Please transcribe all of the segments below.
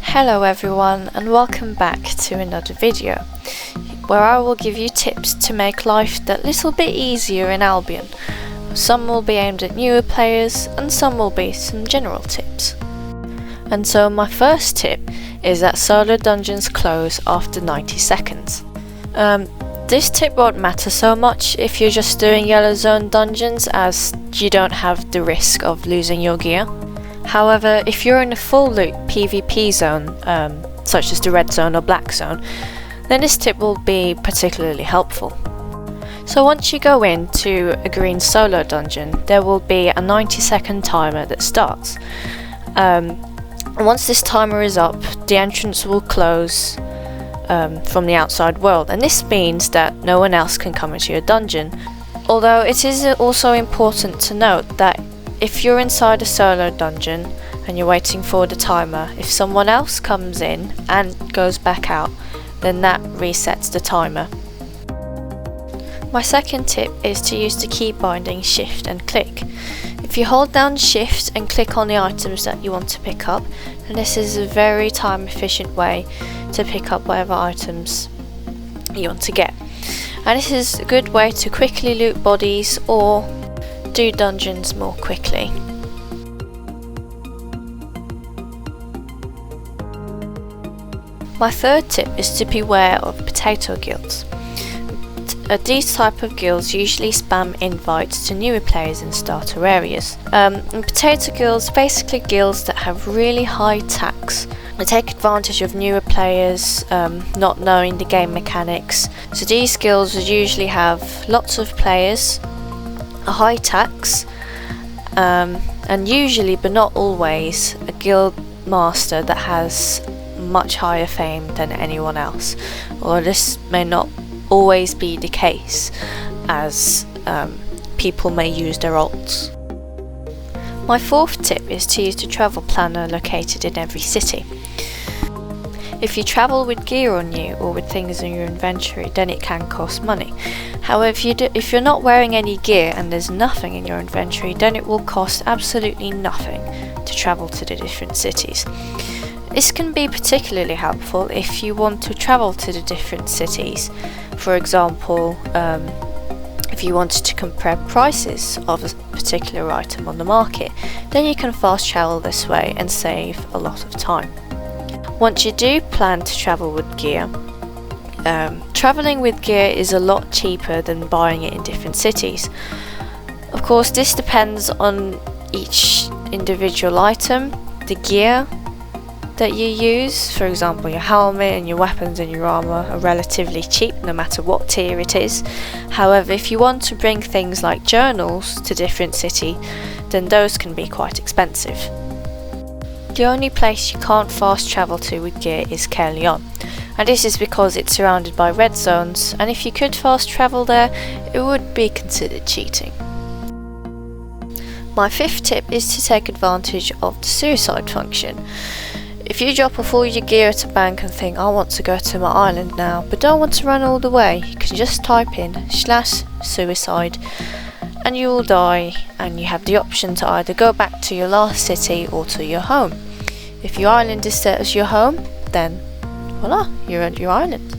Hello everyone, and welcome back to another video where I will give you tips to make life that little bit easier in Albion. Some will be aimed at newer players and some will be some general tips. And so my first tip is that solo dungeons close after 90 seconds. This tip won't matter so much if you're just doing yellow zone dungeons, as you don't have the risk of losing your gear. However, if you're in a full loot PvP zone, such as the red zone or black zone, then this tip will be particularly helpful. So once you go into a green solo dungeon, there will be a 90-second timer that starts. Once this timer is up, the entrance will close from the outside world, and this means that no one else can come into your dungeon. Although it is also important to note that if you're inside a solo dungeon and you're waiting for the timer, if someone else comes in and goes back out, then that resets the timer. My second tip is to use the key binding Shift and click. If you hold down Shift and click on the items that you want to pick up, then this is a very time efficient way to pick up whatever items you want to get. And this is a good way to quickly loot bodies or do dungeons more quickly. My third tip is to beware of potato guilds. These type of guilds usually spam invites to newer players in starter areas. And potato guilds are basically guilds that have really high tax. They take advantage of newer players not knowing the game mechanics. So these guilds would usually have lots of players, a high tax, and usually but not always a guild master that has much higher fame than anyone else. Or this may not always be the case, as people may use their alts. My fourth tip is to use the travel planner located in every city. If you travel with gear on you or with things in your inventory, then it can cost money. However, if you're not wearing any gear and there's nothing in your inventory, then it will cost absolutely nothing to travel to the different cities. This can be particularly helpful if you want to travel to the different cities. For example, if you wanted to compare prices of a particular item on the market, then you can fast travel this way and save a lot of time. Once you do plan to travel with gear, travelling with gear is a lot cheaper than buying it in different cities. Of course, this depends on each individual item. The gear that you use, for example your helmet and your weapons and your armour, are relatively cheap no matter what tier it is. However, if you want to bring things like journals to different cities, then those can be quite expensive. The only place you can't fast travel to with gear is Caerleon, and this is because it's surrounded by red zones, and if you could fast travel there, it would be considered cheating. My fifth tip is to take advantage of the suicide function. If you drop off all your gear at a bank and think, I want to go to my island now, but don't want to run all the way, you can just type in /suicide and you will die, and you have the option to either go back to your last city or to your home. If your island is set as your home, then voila, you're at your island.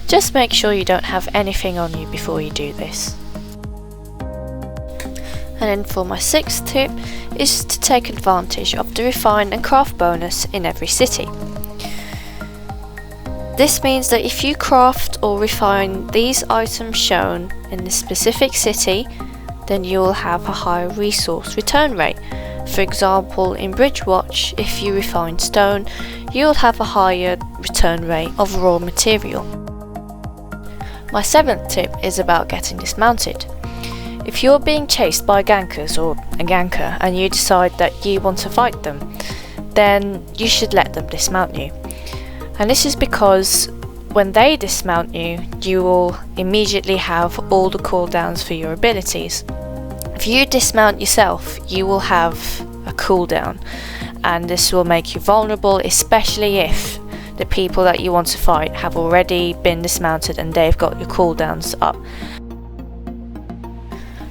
Just make sure you don't have anything on you before you do this. And then for my sixth tip is to take advantage of the refine and craft bonus in every city. This means that if you craft or refine these items shown in the specific city, then you will have a higher resource return rate. For example, in Bridgewatch, if you refine stone, you'll have a higher return rate of raw material. My seventh tip is about getting dismounted. If you're being chased by gankers or a ganker and you decide that you want to fight them, then you should let them dismount you. And this is because when they dismount you, you will immediately have all the cooldowns for your abilities. If you dismount yourself, you will have a cooldown, and this will make you vulnerable, especially if the people that you want to fight have already been dismounted and they've got your cooldowns up.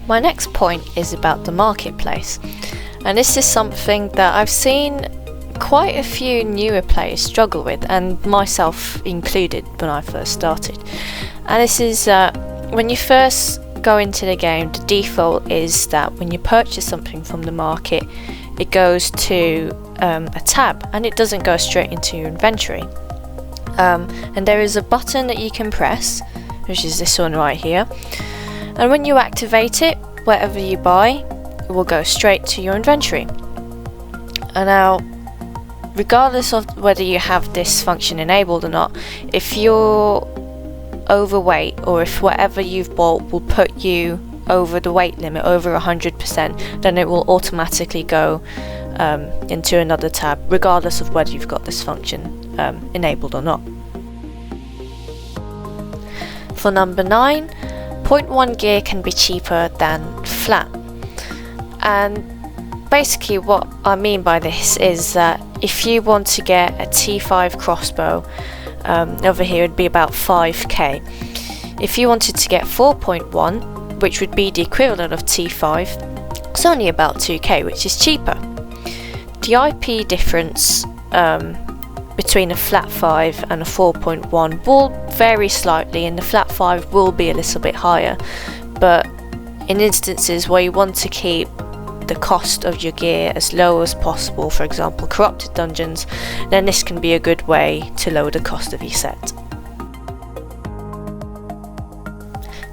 My next point is about the marketplace, and this is something that I've seen quite a few newer players struggle with, and myself included when I first started. And this is when you first go into the game, the default is that when you purchase something from the market, it goes to a tab and it doesn't go straight into your inventory. And there is a button that you can press, which is this one right here, and when you activate it, whatever you buy, it will go straight to your inventory. And now, regardless of whether you have this function enabled or not, if you're overweight or if whatever you've bought will put you over the weight limit, over 100%, then it will automatically go into another tab, regardless of whether you've got this function enabled or not. For number 9, 0.1 gear can be cheaper than flat. And basically what I mean by this is that if you want to get a T5 crossbow, over here it'd be about 5k. If you wanted to get 4.1, which would be the equivalent of T5, it's only about 2k, which is cheaper. The IP difference between a flat 5 and a 4.1 will vary slightly, and the flat 5 will be a little bit higher, but in instances where you want to keep the cost of your gear as low as possible, for example corrupted dungeons, then this can be a good way to lower the cost of your set.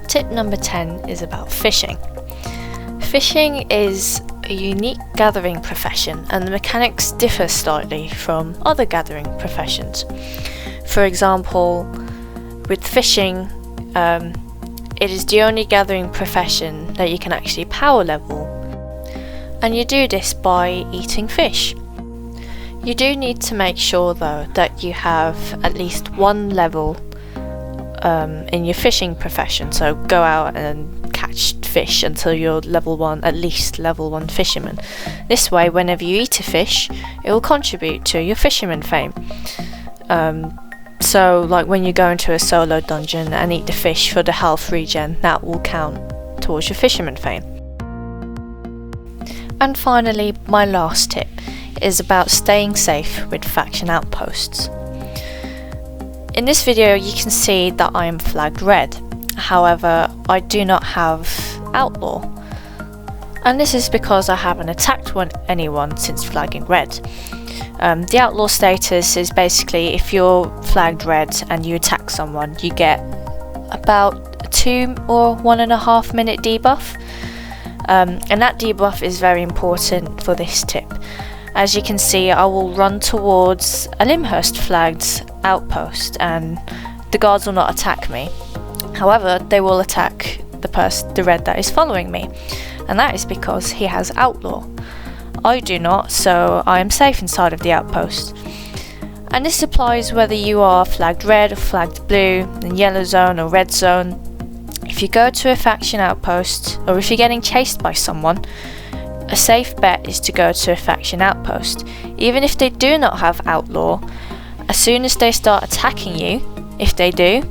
Tip number 10 is about fishing. Fishing is a unique gathering profession, and the mechanics differ slightly from other gathering professions. For example, with fishing, it is the only gathering profession that you can actually power level, and you do this by eating fish. You do need to make sure though that you have at least one level in your fishing profession, so go out and catch fish until you're level 1, at least level 1 fisherman. This way, whenever you eat a fish, it will contribute to your fisherman fame. So like when you go into a solo dungeon and eat the fish for the health regen, that will count towards your fisherman fame. And finally, my last tip is about staying safe with faction outposts. In this video you can see that I am flagged red, however I do not have outlaw, and this is because I haven't attacked anyone since flagging red. The outlaw status is basically if you're flagged red and you attack someone, you get about a 2 or 1.5 minute debuff, and that debuff is very important for this tip. As you can see, I will run towards a Limhurst flagged outpost and the guards will not attack me. However, they will attack the red that is following me, and that is because he has outlaw. I do not, so I am safe inside of the outpost. And this applies whether you are flagged red or flagged blue, in yellow zone or red zone. If you go to a faction outpost, or if you're getting chased by someone, a safe bet is to go to a faction outpost. Even if they do not have outlaw, as soon as they start attacking you, if they do,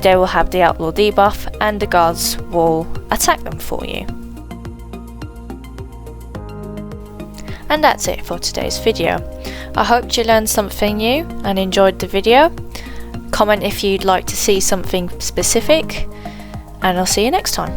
they will have the outlaw debuff and the guards will attack them for you. And that's it for today's video. I hope you learned something new and enjoyed the video. Comment if you'd like to see something specific, and I'll see you next time.